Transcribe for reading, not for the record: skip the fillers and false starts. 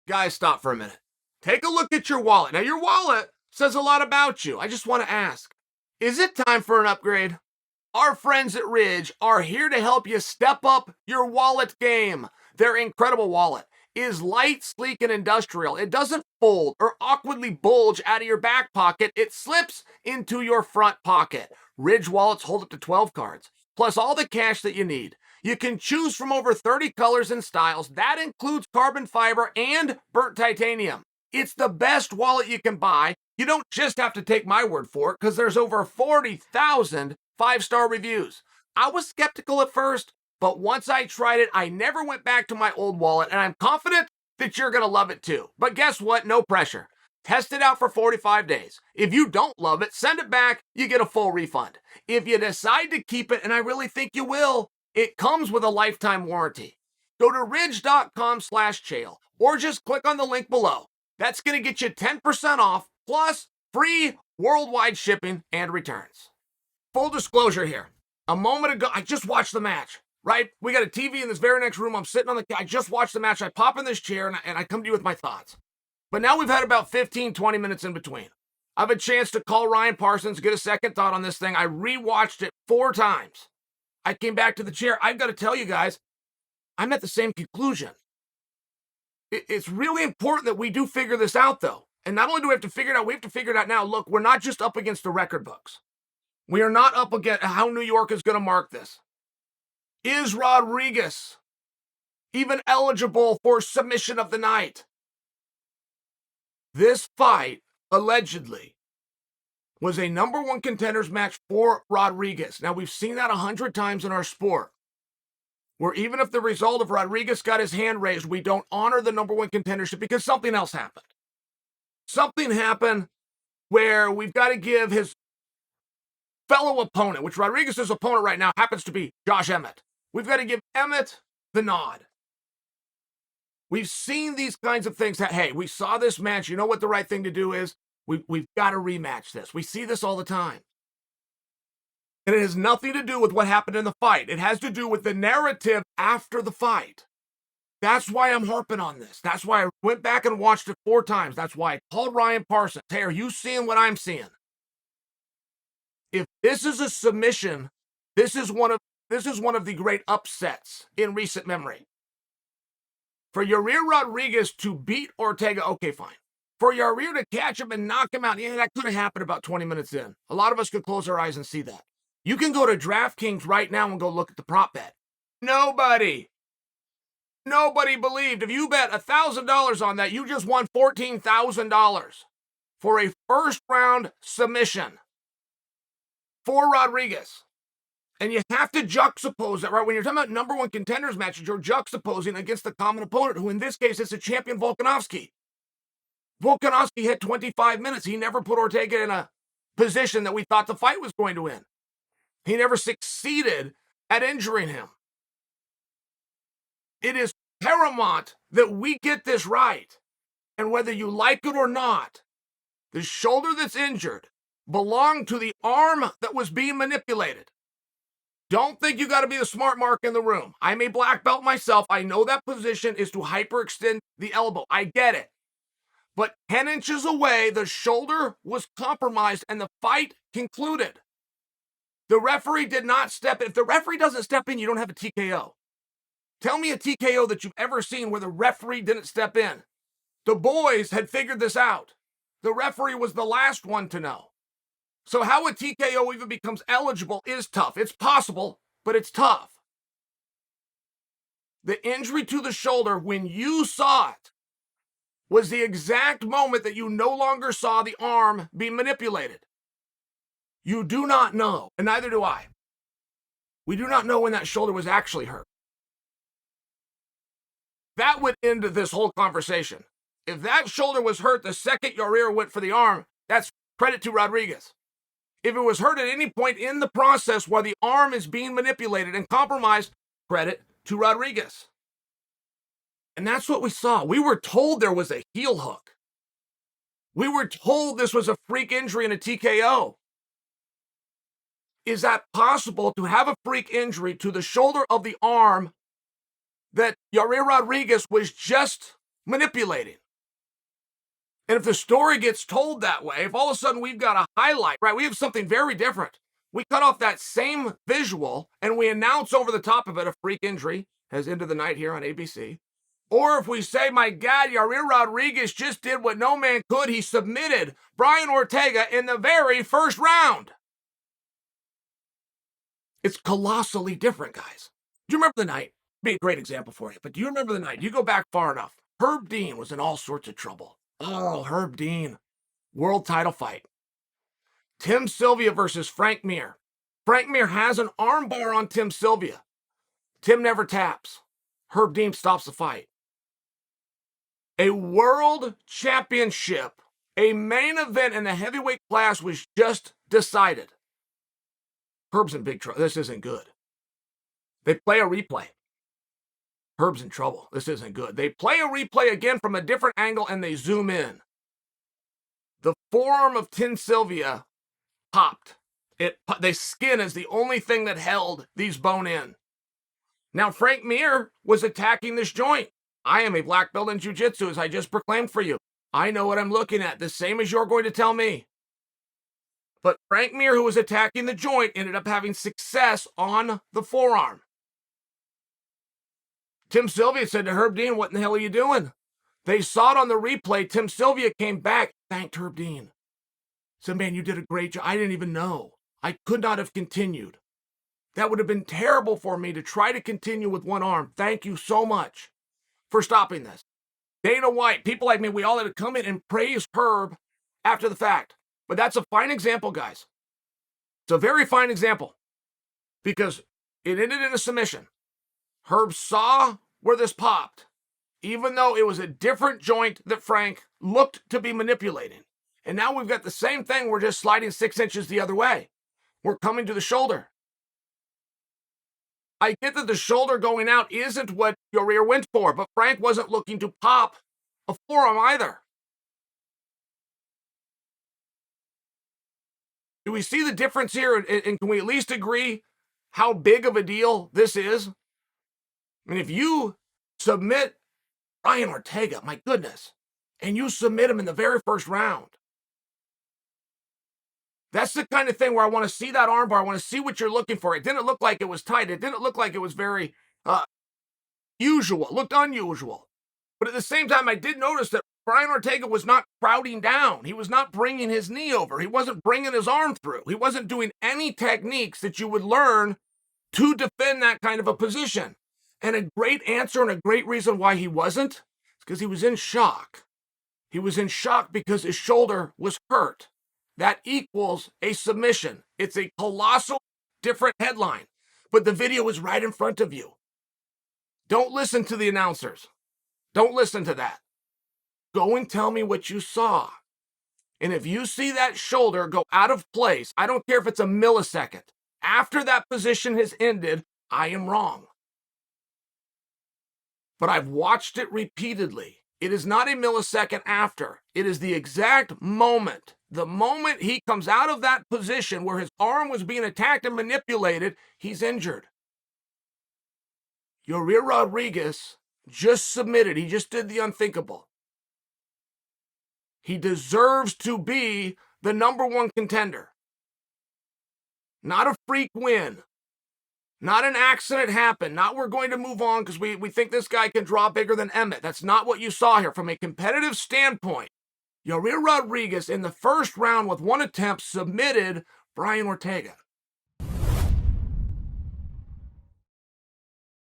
Guys, stop for a minute. Take a look at your wallet. Now, your wallet says a lot about you. I just want to ask, is it time for an upgrade? Our friends at Ridge are here to help you step up your wallet game. Their incredible wallet is light, sleek, and industrial. It doesn't fold or awkwardly bulge out of your back pocket. It slips into your front pocket. Ridge wallets hold up to 12 cards, plus all the cash that you need. You can choose from over 30 colors and styles. That includes carbon fiber and burnt titanium. It's the best wallet you can buy. You don't just have to take my word for it, because there's over 40,000 5-star reviews. I was skeptical at first, but once I tried it, I never went back to my old wallet, and I'm confident that you're going to love it too. But guess what? No pressure. Test it out for 45 days. If you don't love it, send it back. You get a full refund. If you decide to keep it, and I really think you will, it comes with a lifetime warranty. Go to ridge.com/Chael or just click on the link below. That's going to get you 10% off plus free worldwide shipping and returns. Full disclosure here. A moment ago, I just watched the match, right? We got a TV in this very next room. I'm sitting on I just watched the match. I pop in this chair and I come to you with my thoughts. But now we've had about 15, 20 minutes in between. I have a chance to call Ryan Parsons, get a second thought on this thing. I rewatched it 4 times. I came back to the chair. I've got to tell you guys, I'm at the same conclusion. It's really important that we do figure this out, though. And not only do we have to figure it out, we have to figure it out now. Look, we're not just up against the record books. We are not up against how New York is going to mark this. Is Rodriguez even eligible for submission of the night? This fight, allegedly, was a number 1 contenders match for Rodriguez. Now, we've seen that 100 times in our sport, where even if the result of Rodriguez got his hand raised, we don't honor the number 1 contendership because something else happened. Something happened where we've got to give his fellow opponent, which Rodriguez's opponent right now happens to be Josh Emmett. We've got to give Emmett the nod. We've seen these kinds of things. Hey, we saw this match. You know what the right thing to do is? We've got to rematch this. We see this all the time. And it has nothing to do with what happened in the fight. It has to do with the narrative after the fight. That's why I'm harping on this. That's why I went back and watched it 4 times. That's why I called Ryan Parsons. Hey, are you seeing what I'm seeing? If this is a submission, this is one of the great upsets in recent memory. For Yair Rodriguez to beat Ortega, okay, fine. For Yair to catch him and knock him out, yeah, that could have happened about 20 minutes in. A lot of us could close our eyes and see that. You can go to DraftKings right now and go look at the prop bet. Nobody believed. If you bet $1,000 on that, you just won $14,000 for a first-round submission for Rodriguez. And you have to juxtapose that, right? When you're talking about number 1 contenders matches, you're juxtaposing against the common opponent, who in this case is the champion Volkanovski. Volkanovski had 25 minutes. He never put Ortega in a position that we thought the fight was going to win. He never succeeded at injuring him. It is paramount that we get this right. And whether you like it or not, the shoulder that's injured belonged to the arm that was being manipulated. Don't think you got to be the smart mark in the room. I'm a black belt myself. I know that position is to hyperextend the elbow. I get it. But 10 inches away, the shoulder was compromised and the fight concluded. The referee did not step in. If the referee doesn't step in, you don't have a TKO. Tell me a TKO that you've ever seen where the referee didn't step in. The boys had figured this out. The referee was the last one to know. So how a TKO even becomes eligible is tough. It's possible, but it's tough. The injury to the shoulder, when you saw it, was the exact moment that you no longer saw the arm being manipulated. You do not know, and neither do I. We do not know when that shoulder was actually hurt. That would end this whole conversation. If that shoulder was hurt the second Yair went for the arm, that's credit to Rodriguez. If it was hurt at any point in the process while the arm is being manipulated and compromised, credit to Rodriguez. And that's what we saw. We were told there was a heel hook. We were told this was a freak injury and a TKO. Is that possible to have a freak injury to the shoulder of the arm that Yair Rodriguez was just manipulating. And if the story gets told that way, if all of a sudden we've got a highlight, right, we have something very different. We cut off that same visual and we announce over the top of it a freak injury as into the night here on ABC. Or if we say, my God, Yair Rodriguez just did what no man could. He submitted Brian Ortega in the very first round. It's colossally different, guys. Do you remember the night? Be a great example for you, but do you remember the night? You go back far enough. Herb Dean was in all sorts of trouble. Oh, Herb Dean. World title fight. Tim Sylvia versus Frank Mir. Frank Mir has an armbar on Tim Sylvia. Tim never taps. Herb Dean stops the fight. A world championship, a main event in the heavyweight class was just decided. Herb's in big trouble. This isn't good. They play a replay. Herb's in trouble. This isn't good. They play a replay again from a different angle and they zoom in. The forearm of Tim Sylvia popped. The skin is the only thing that held these bone in. Now, Frank Mir was attacking this joint. I am a black belt in jiu-jitsu, as I just proclaimed for you. I know what I'm looking at, the same as you're going to tell me. But Frank Mir, who was attacking the joint, ended up having success on the forearm. Tim Sylvia said to Herb Dean, what in the hell are you doing? They saw it on the replay. Tim Sylvia came back, thanked Herb Dean. Said, man, you did a great job. I didn't even know. I could not have continued. That would have been terrible for me to try to continue with one arm. Thank you so much for stopping this. Dana White, people like me, we all had to come in and praise Herb after the fact. But that's a fine example, guys. It's a very fine example because it ended in a submission. Herb saw where this popped, even though it was a different joint that Frank looked to be manipulating. And now we've got the same thing. We're just sliding 6 inches the other way. We're coming to the shoulder. I get that the shoulder going out isn't what Yair went for, but Frank wasn't looking to pop a forearm either. Do we see the difference here? And can we at least agree how big of a deal this is? I mean, if you submit Brian Ortega, my goodness, and you submit him in the very first round, that's the kind of thing where I want to see that armbar. I want to see what you're looking for. It didn't look like it was tight. It didn't look like it was very usual. It looked unusual. But at the same time, I did notice that Brian Ortega was not crowding down. He was not bringing his knee over. He wasn't bringing his arm through. He wasn't doing any techniques that you would learn to defend that kind of a position. And a great answer and a great reason why he wasn't is because he was in shock. He was in shock because his shoulder was hurt. That equals a submission. It's a colossal different headline, but the video is right in front of you. Don't listen to the announcers. Don't listen to that. Go and tell me what you saw. And if you see that shoulder go out of place, I don't care if it's a millisecond, after that position has ended, I am wrong. But I've watched it repeatedly. It is not a millisecond after. It is the exact moment. The moment he comes out of that position where his arm was being attacked and manipulated, he's injured. Yair Rodriguez just submitted. He just did the unthinkable. He deserves to be the #1 contender. Not a freak win. Not an accident happened. Not we're going to move on because we think this guy can draw bigger than Emmett. That's not what you saw here. From a competitive standpoint, Yair Rodriguez in the first round with one attempt submitted Brian Ortega.